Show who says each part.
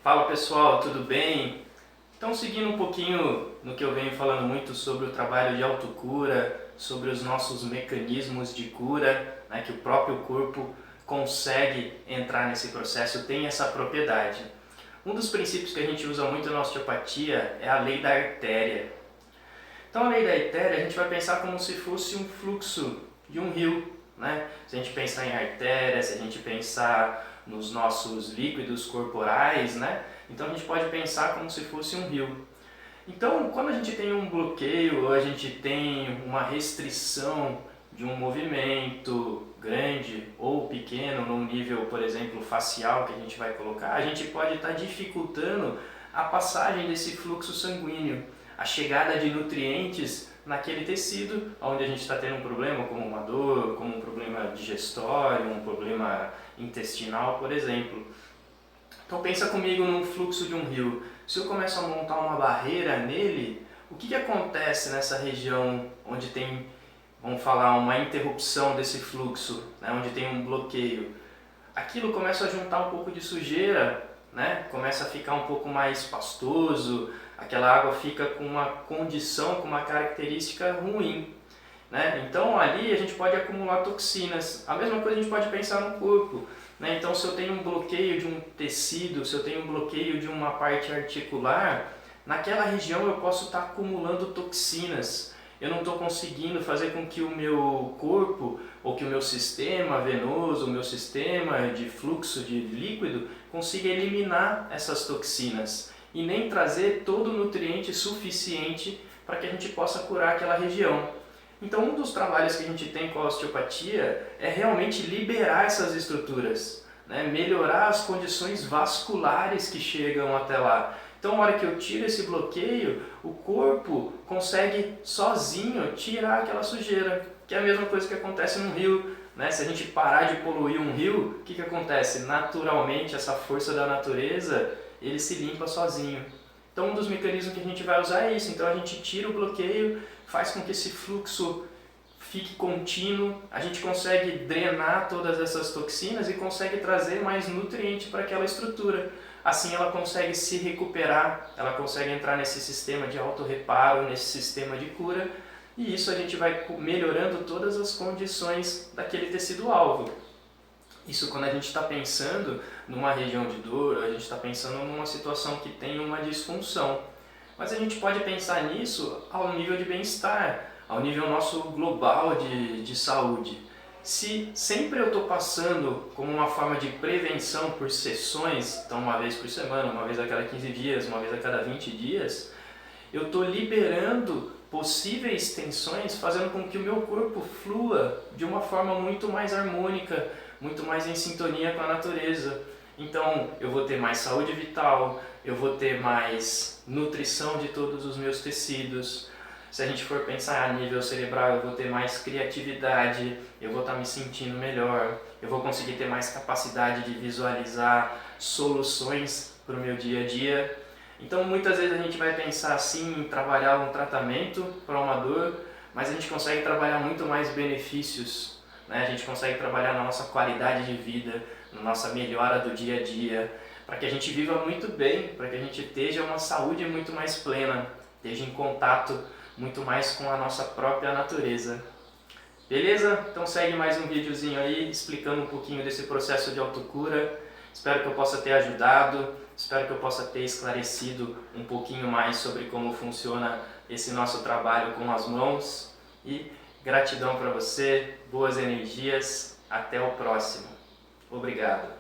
Speaker 1: Fala pessoal, tudo bem? Então, seguindo um pouquinho no que eu venho falando muito sobre o trabalho de autocura, sobre os nossos mecanismos de cura, né, que o próprio corpo consegue entrar nesse processo, tem essa propriedade. Um dos princípios que a gente usa muito na osteopatia é a lei da artéria. Então, a lei da artéria a gente vai pensar como se fosse um fluxo de um rio, né? Se a gente pensar em artéria, se a gente pensar nos nossos líquidos corporais, né? Então a gente pode pensar como se fosse um rio. Então, quando a gente tem um bloqueio ou a gente tem uma restrição de um movimento grande ou pequeno, num nível, por exemplo, facial que a gente vai colocar, a gente pode estar dificultando a passagem desse fluxo sanguíneo, a chegada de nutrientes naquele tecido onde a gente está tendo um problema, como uma dor, como um problema digestório, um problema intestinal, por exemplo. Então pensa comigo num fluxo de um rio. Se eu começo a montar uma barreira nele, o que acontece nessa região onde tem, vamos falar, uma interrupção desse fluxo, né, onde tem um bloqueio? Aquilo começa a juntar um pouco de sujeira, né, começa a ficar um pouco mais pastoso, aquela água fica com uma condição, com uma característica ruim. Né? Então ali a gente pode acumular toxinas. A mesma coisa a gente pode pensar no corpo. Né? Então se eu tenho um bloqueio de um tecido, se eu tenho um bloqueio de uma parte articular, naquela região eu posso estar acumulando toxinas. Eu não estou conseguindo fazer com que o meu corpo ou que o meu sistema venoso, o meu sistema de fluxo de líquido consiga eliminar essas toxinas e nem trazer todo o nutriente suficiente para que a gente possa curar aquela região. Então, um dos trabalhos que a gente tem com a osteopatia é realmente liberar essas estruturas, né? Melhorar as condições vasculares que chegam até lá. Então, na hora que eu tiro esse bloqueio, o corpo consegue sozinho tirar aquela sujeira, que é a mesma coisa que acontece no rio. Né? Se a gente parar de poluir um rio, o que acontece? Naturalmente, essa força da natureza, ele se limpa sozinho. Então, um dos mecanismos que a gente vai usar é isso. Então, a gente tira o bloqueio, faz com que esse fluxo fique contínuo, a gente consegue drenar todas essas toxinas e consegue trazer mais nutriente para aquela estrutura. Assim ela consegue se recuperar, ela consegue entrar nesse sistema de autorreparo, nesse sistema de cura, e isso a gente vai melhorando todas as condições daquele tecido-alvo. Isso quando a gente está pensando numa região de dor, a gente está pensando numa situação que tem uma disfunção. Mas a gente pode pensar nisso ao nível de bem-estar, ao nível nosso global de saúde. Se sempre eu estou passando como uma forma de prevenção por sessões, então uma vez por semana, uma vez a cada 15 dias, uma vez a cada 20 dias, eu estou liberando possíveis tensões, fazendo com que o meu corpo flua de uma forma muito mais harmônica, muito mais em sintonia com a natureza. Então eu vou ter mais saúde vital, eu vou ter mais nutrição de todos os meus tecidos. Se a gente for pensar a nível cerebral, eu vou ter mais criatividade, eu vou estar me sentindo melhor, eu vou conseguir ter mais capacidade de visualizar soluções para o meu dia a dia. Então muitas vezes a gente vai pensar assim em trabalhar um tratamento para uma dor, mas a gente consegue trabalhar muito mais benefícios, né? A gente consegue trabalhar na nossa qualidade de vida, na nossa melhora do dia a dia, para que a gente viva muito bem, para que a gente esteja uma saúde muito mais plena, esteja em contato muito mais com a nossa própria natureza. Beleza? Então segue mais um videozinho aí explicando um pouquinho desse processo de autocura. Espero que eu possa ter ajudado, espero que eu possa ter esclarecido um pouquinho mais sobre como funciona esse nosso trabalho com as mãos. E gratidão para você, boas energias, até o próximo. Obrigado.